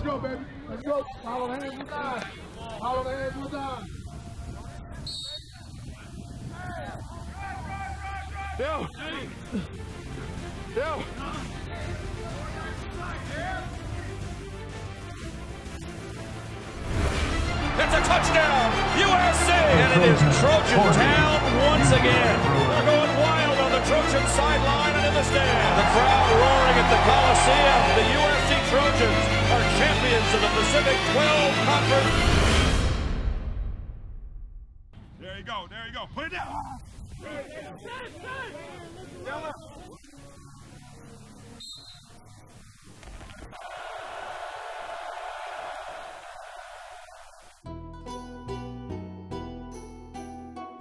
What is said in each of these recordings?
go, baby. Let's go. Follow the hands with eyes. Follow the hands with eyes. Yo. Yo. It's a touchdown, USC! And it is Trojan Town once again. They're going wild on the Trojan sideline and in the stand. The crowd roaring at the Coliseum. The USC Trojans are champions of the Pacific 12 Conference. There you go, there you go. Put it down.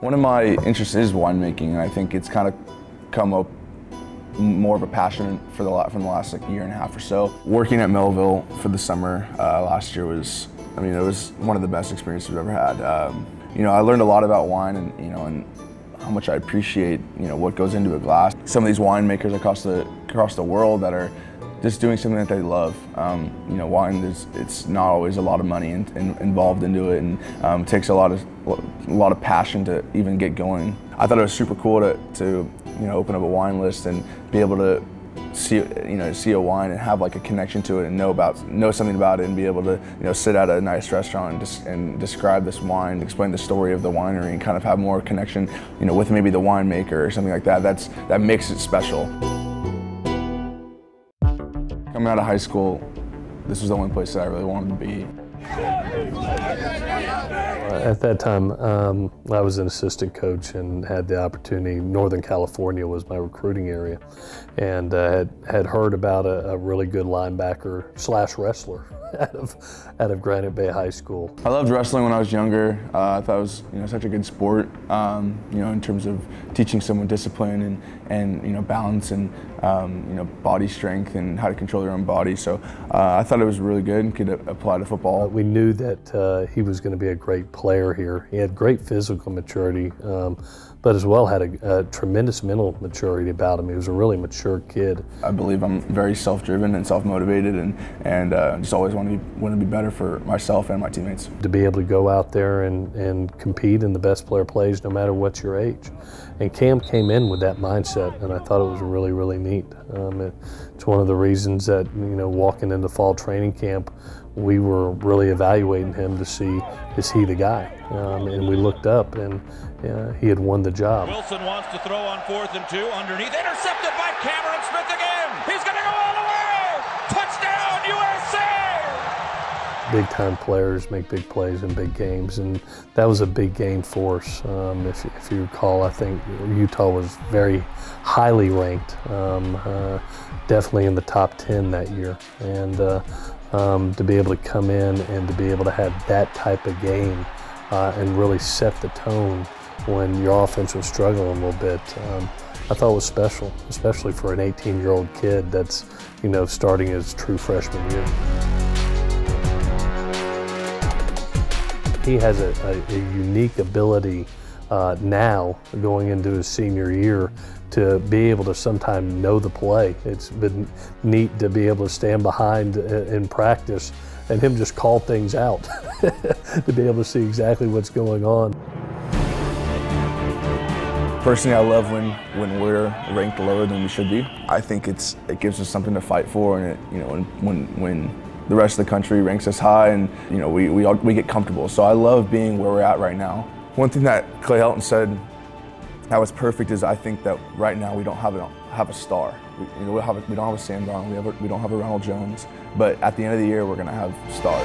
One of my interests is winemaking, and I think it's kind of come up more of a passion from the last like year and a half or so. Working at Melville for the summer last year was, I mean, it was one of the best experiences I've ever had. You know, I learned a lot about wine, and and how much I appreciate what goes into a glass. Some of these winemakers across the world that are just doing something that they love. Wine, it's not always a lot of money involved into it, and it takes a lot of passion to even get going. I thought it was super cool to open up a wine list and be able to see a wine and have like a connection to it and know something about it, and be able to sit at a nice restaurant and describe this wine, explain the story of the winery, and kind of have more connection with maybe the winemaker or something like that. That makes it special. Coming out of high school, this was the only place that I really wanted to be. At that time, I was an assistant coach and had the opportunity. Northern California was my recruiting area, and had heard about a really good linebacker / wrestler out of Granite Bay High School. I loved wrestling when I was younger. I thought it was such a good sport, in terms of teaching someone discipline and balance and body strength and how to control their own body. So I thought it was really good and could apply to football. We knew that he was going to be a great player here. He had great physical maturity, but as well had a tremendous mental maturity about him. He was a really mature kid. I believe I'm very self-driven and self-motivated, and just always want to be better for myself and my teammates. To be able to go out there and compete, and the best player plays no matter what your age. And Cam came in with that mindset, and I thought it was really, really neat. It's one of the reasons that, walking into fall training camp, we were really evaluating him to see, is he the guy? And we looked up, and he had won the job. Wilson wants to throw on 4th and 2, underneath, intercepted by Cameron Smith again. He's going to go all the way. Touchdown, USC! Big-time players make big plays in big games, and that was a big game for us. If you recall, I think Utah was very highly ranked, definitely in the top 10 that year. And to be able to come in and to be able to have that type of game and really set the tone when your offense was struggling a little bit, I thought it was special, especially for an 18-year-old kid that's starting his true freshman year. He has a unique ability now, going into his senior year, to be able to sometimes know the play. It's been neat to be able to stand behind in practice and him just call things out, to be able to see exactly what's going on. Personally, I love when we're ranked lower than we should be. I think it gives us something to fight for, and when the rest of the country ranks us high, and we get comfortable. So I love being where we're at right now. One thing that Clay Helton said that was perfect is, I think that right now we don't have a star. We don't have a Sam Darnold, we don't have a Ronald Jones, but at the end of the year we're going to have stars.